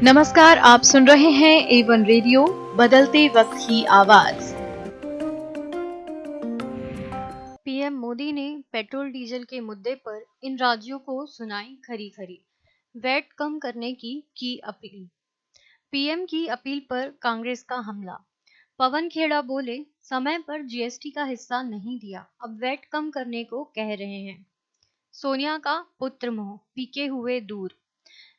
नमस्कार, आप सुन रहे हैं A1 रेडियो, बदलते वक्त की आवाज। पीएम मोदी ने पेट्रोल डीजल के मुद्दे पर इन राज्यों को सुनाई खरी खरी वैट कम करने की अपील। पीएम की अपील पर कांग्रेस का हमला। पवन खेड़ा बोले, समय पर जीएसटी का हिस्सा नहीं दिया, अब वैट कम करने को कह रहे हैं। सोनिया का पुत्र मोह, पीके हुए दूर।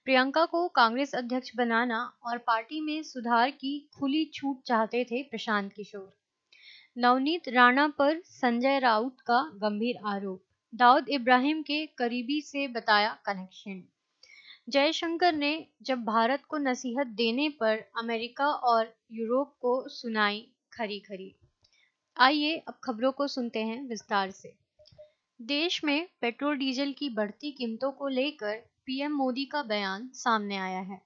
प्रियंका को कांग्रेस अध्यक्ष बनाना और पार्टी में सुधार की खुली छूट चाहते थे प्रशांत किशोर। नवनीत राणा पर संजय राउत का गंभीर आरोप। दाऊद इब्राहिम के करीबी से बताया कनेक्शन। जयशंकर ने जब भारत को नसीहत देने पर अमेरिका और यूरोप को सुनाई खरी खरी। आइए अब खबरों को सुनते हैं विस्तार से। देश में पेट्रोल डीजल की बढ़ती कीमतों को लेकर पीएम मोदी का बयान सामने आया है।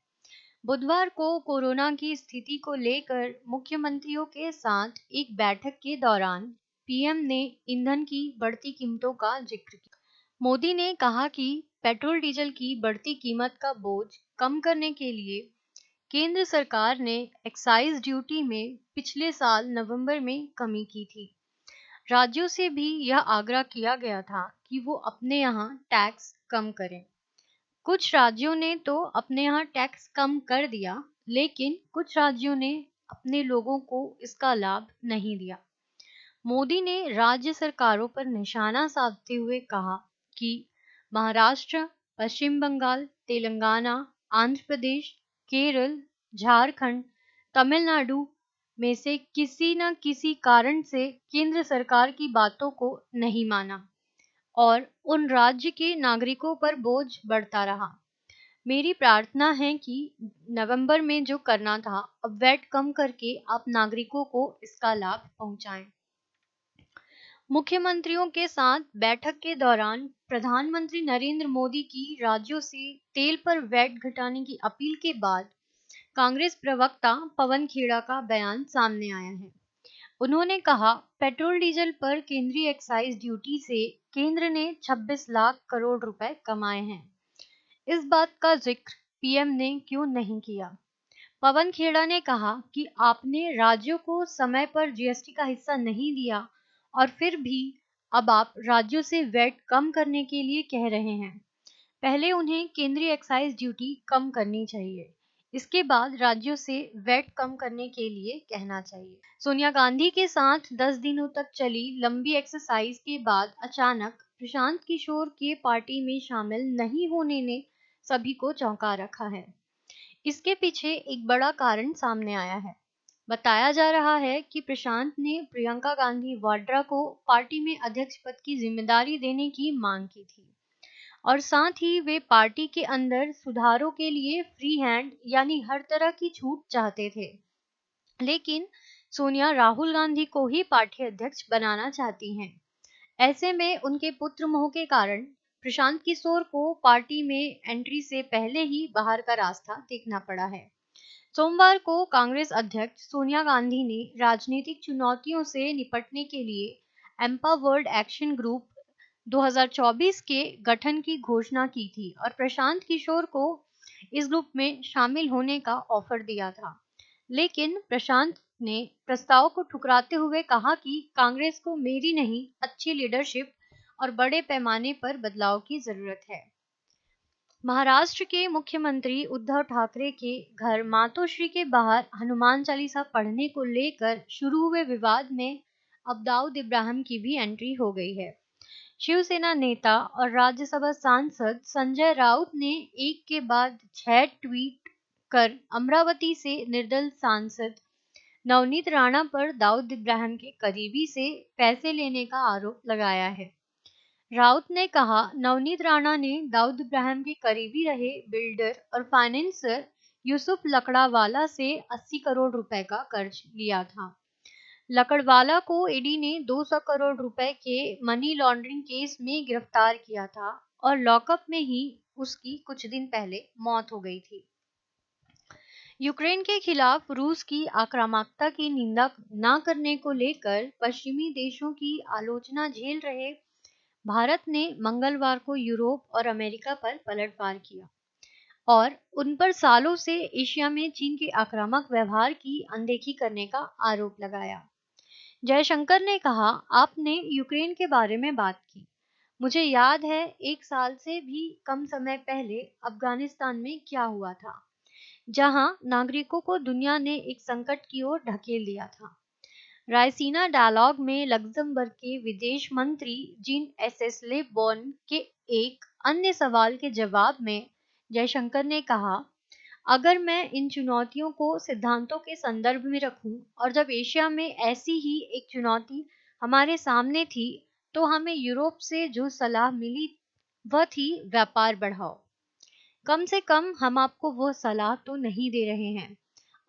बुधवार को कोरोना की स्थिति को लेकर मुख्यमंत्रियों के साथ एक बैठक के दौरान पीएम ने ईंधन की बढ़ती कीमतों का जिक्र किया। मोदी ने कहा कि पेट्रोल डीजल की बढ़ती कीमत का बोझ कम करने के लिए केंद्र सरकार ने एक्साइज ड्यूटी में पिछले साल नवंबर में कमी की थी। राज्यों से भी यह आग्रह किया गया था कि वो अपने यहाँ टैक्स कम करें। कुछ राज्यों ने तो अपने यहाँ टैक्स कम कर दिया, लेकिन कुछ राज्यों ने अपने लोगों को इसका लाभ नहीं दिया। मोदी ने राज्य सरकारों पर निशाना साधते हुए कहा कि महाराष्ट्र, पश्चिम बंगाल, तेलंगाना, आंध्र प्रदेश, केरल, झारखंड, तमिलनाडु में से किसी न किसी कारण से केंद्र सरकार की बातों को नहीं माना और उन राज्य के नागरिकों पर बोझ बढ़ता रहा। मेरी प्रार्थना है कि नवंबर में जो करना था, अब वैट कम करके आप नागरिकों को इसका लाभ पहुंचाएं। मुख्यमंत्रियों के साथ बैठक के दौरान प्रधानमंत्री नरेंद्र मोदी की राज्यों से तेल पर वैट घटाने की अपील के बाद कांग्रेस प्रवक्ता पवन खेड़ा का बयान सामने आया है। उन्होंने कहा, पेट्रोल डीजल पर केंद्रीय एक्साइज ड्यूटी से केंद्र ने 26 लाख करोड़ रुपए कमाए हैं। इस बात का जिक्र पीएम ने क्यों नहीं किया? पवन खेड़ा ने कहा कि आपने राज्यों को समय पर जीएसटी का हिस्सा नहीं दिया और फिर भी अब आप राज्यों से वैट कम करने के लिए कह रहे हैं। पहले उन्हें केंद्रीय एक्साइज ड्यूटी कम करनी चाहिए, इसके बाद राज्यों से वैट कम करने के लिए कहना चाहिए। सोनिया गांधी के साथ 10 दिनों तक चली लंबी एक्सरसाइज के बाद अचानक प्रशांत किशोर के पार्टी में शामिल नहीं होने ने सभी को चौंका रखा है। इसके पीछे एक बड़ा कारण सामने आया है। बताया जा रहा है कि प्रशांत ने प्रियंका गांधी वाड्रा को पार्टी में अध्यक्ष पद की जिम्मेदारी देने की मांग की थी और साथ ही वे पार्टी के अंदर सुधारों के लिए फ्री हैंड यानी हर तरह की छूट चाहते थे। लेकिन सोनिया राहुल गांधी को ही पार्टी अध्यक्ष बनाना चाहती हैं। ऐसे में उनके पुत्र मोह के कारण प्रशांत किशोर को पार्टी में एंट्री से पहले ही बाहर का रास्ता देखना पड़ा है। सोमवार को कांग्रेस अध्यक्ष सोनिया गांधी ने राजनीतिक चुनौतियों से निपटने के लिए एम्पावर्ड एक्शन ग्रुप 2024 के गठन की घोषणा की थी और प्रशांत किशोर को इस ग्रुप में शामिल होने का ऑफर दिया था। लेकिन प्रशांत ने प्रस्ताव को ठुकराते हुए कहा कि कांग्रेस को मेरी नहीं, अच्छी लीडरशिप और बड़े पैमाने पर बदलाव की जरूरत है। महाराष्ट्र के मुख्यमंत्री उद्धव ठाकरे के घर मातोश्री के बाहर हनुमान चालीसा पढ़ने को लेकर शुरू हुए विवाद में अब दाऊद इब्राहिम की भी एंट्री हो गई है। शिवसेना नेता और राज्यसभा सांसद संजय राउत ने एक के बाद 6 ट्वीट कर अमरावती से निर्दल सांसद नवनीत राणा पर दाऊद इब्राहिम के करीबी से पैसे लेने का आरोप लगाया है। राउत ने कहा, नवनीत राणा ने दाऊद इब्राहिम के करीबी रहे बिल्डर और फाइनेंसर यूसुफ लकड़ावाला से 80 करोड़ रुपए का कर्ज लिया था। लकड़वाला को ईडी ने 200 करोड़ रुपए के मनी लॉन्ड्रिंग केस में गिरफ्तार किया था और लॉकअप में ही उसकी कुछ दिन पहले मौत हो गई थी। यूक्रेन के खिलाफ रूस की आक्रामकता की निंदा न करने को लेकर पश्चिमी देशों की आलोचना झेल रहे भारत ने मंगलवार को यूरोप और अमेरिका पर पलटवार किया। और उन पर सालों से एशिया में चीन के आक्रामक व्यवहार की अनदेखी करने का आरोप लगाया। जयशंकर ने कहा, आपने यूक्रेन के बारे में बात की। मुझे याद है 1 साल से भी कम समय पहले अफगानिस्तान में क्या हुआ था, जहां नागरिकों को दुनिया ने एक संकट की ओर ढकेल दिया था। रायसीना डायलॉग में लक्जमबर्ग के विदेश मंत्री जीन एसएस ले बॉन के एक अन्य सवाल के जवाब में जयशंकर ने कहा, अगर मैं इन चुनौतियों को सिद्धांतों के संदर्भ में रखूं और जब एशिया में ऐसी ही एक चुनौती हमारे सामने थी, तो हमें यूरोप से जो सलाह मिली वह थी व्यापार बढ़ाओ। कम से कम हम आपको वो सलाह तो नहीं दे रहे हैं।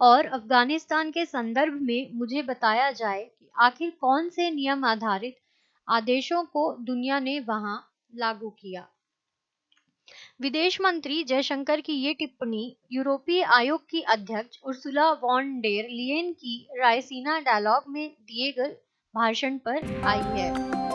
और अफगानिस्तान के संदर्भ में मुझे बताया जाए कि आखिर कौन से नियम आधारित आदेशों को दुनिया ने वहां लागू किया। विदेश मंत्री जयशंकर की ये टिप्पणी यूरोपीय आयोग की अध्यक्ष उर्सुला वॉन डेर लियेन की रायसीना डायलॉग में दिए गए भाषण पर आई है।